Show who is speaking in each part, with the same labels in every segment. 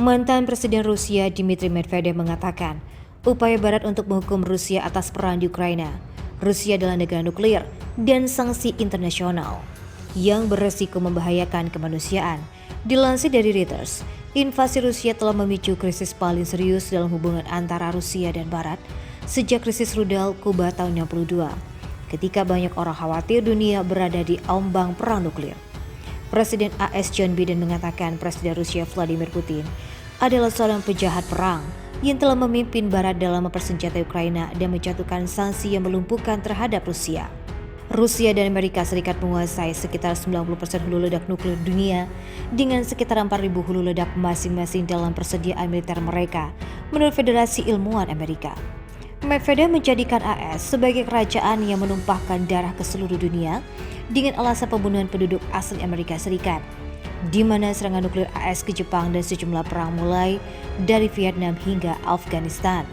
Speaker 1: Mantan Presiden Rusia Dmitry Medvedev mengatakan, upaya Barat untuk menghukum Rusia atas perang di Ukraina. Rusia adalah negara nuklir dan sanksi internasional yang beresiko membahayakan kemanusiaan. Dilansir dari Reuters, invasi Rusia telah memicu krisis paling serius dalam hubungan antara Rusia dan Barat sejak krisis rudal Kuba tahun 62, ketika banyak orang khawatir dunia berada di ombang perang nuklir. Presiden AS Joe Biden mengatakan Presiden Rusia Vladimir Putin adalah seorang penjahat perang yang telah memimpin Barat dalam mempersenjatai Ukraina dan menjatuhkan sanksi yang melumpuhkan terhadap Rusia. Rusia dan Amerika Serikat menguasai sekitar 90% hulu ledak nuklir dunia dengan sekitar 4.000 hulu ledak masing-masing dalam persediaan militer mereka, menurut Federasi Ilmuwan Amerika. Medvedev menjadikan AS sebagai kerajaan yang menumpahkan darah ke seluruh dunia dengan alasan pembunuhan penduduk asli Amerika Serikat, di mana serangan nuklir AS ke Jepang dan sejumlah perang mulai dari Vietnam hingga Afghanistan.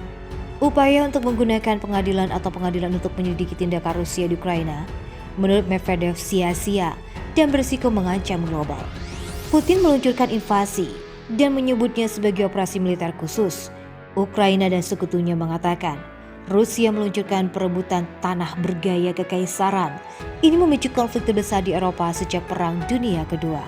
Speaker 1: Upaya untuk menggunakan pengadilan untuk menyelidiki tindakan Rusia di Ukraina, menurut Medvedev sia-sia dan berisiko mengancam global. Putin meluncurkan invasi dan menyebutnya sebagai operasi militer khusus. Ukraina dan sekutunya mengatakan Rusia meluncurkan perebutan tanah bergaya kekaisaran. Ini memicu konflik terbesar di Eropa sejak Perang Dunia Kedua.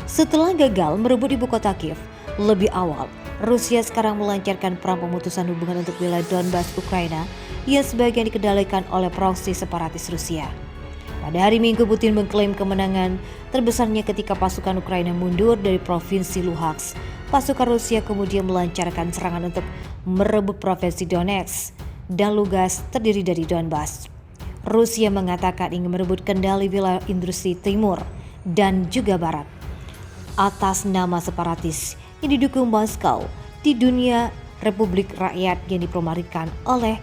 Speaker 1: Setelah gagal merebut ibu kota Kiev lebih awal, Rusia sekarang melancarkan perang pemutusan hubungan untuk wilayah Donbas, Ukraina, yang sebagian dikendalikan oleh proksi separatis Rusia. Pada hari Minggu, Putin mengklaim kemenangan terbesarnya ketika pasukan Ukraina mundur dari provinsi Luhansk. Pasukan Rusia kemudian melancarkan serangan untuk merebut provinsi Donetsk dan Lugansk terdiri dari Donbas. Rusia mengatakan ingin merebut kendali wilayah industri timur dan juga barat atas nama separatis yang didukung Moskow di dunia Republik Rakyat yang dipromosikan oleh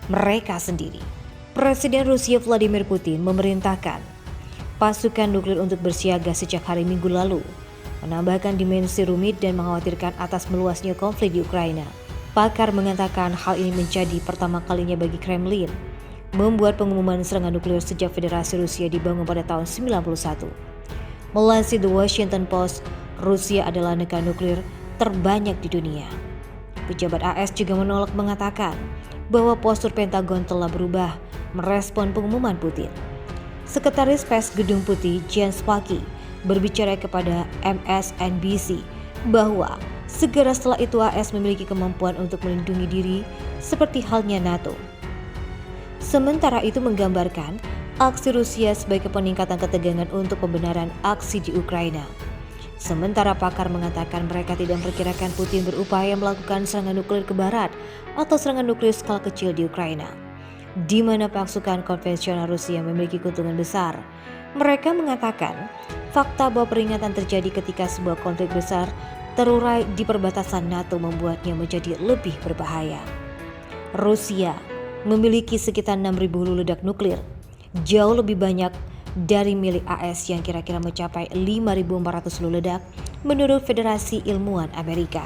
Speaker 1: mereka sendiri. Presiden Rusia Vladimir Putin memerintahkan pasukan nuklir untuk bersiaga sejak hari Minggu lalu, menambahkan dimensi rumit dan mengkhawatirkan atas meluasnya konflik di Ukraina. Pakar mengatakan hal ini menjadi pertama kalinya bagi Kremlin membuat pengumuman serangan nuklir sejak Federasi Rusia dibangun pada tahun 1991. Melansir The Washington Post, Rusia adalah negara nuklir terbanyak di dunia. Pejabat AS juga menolak, mengatakan bahwa postur Pentagon telah berubah merespon pengumuman Putin. Sekretaris Pers Gedung Putih Jen Psaki berbicara kepada MSNBC bahwa segera setelah itu AS memiliki kemampuan untuk melindungi diri seperti halnya NATO. Sementara itu menggambarkan aksi Rusia sebagai peningkatan ketegangan untuk pembenaran aksi di Ukraina. Sementara pakar mengatakan mereka tidak memperkirakan Putin berupaya melakukan serangan nuklir ke barat atau serangan nuklir skala kecil di Ukraina, di mana pasukan konvensional Rusia memiliki keuntungan besar. Mereka mengatakan fakta bahwa peringatan terjadi ketika sebuah konflik besar terurai di perbatasan NATO membuatnya menjadi lebih berbahaya. Rusia memiliki sekitar 6.000 hulu ledak nuklir, jauh lebih banyak dari milik AS yang kira-kira mencapai 5.400 hulu ledak menurut Federasi Ilmuwan Amerika.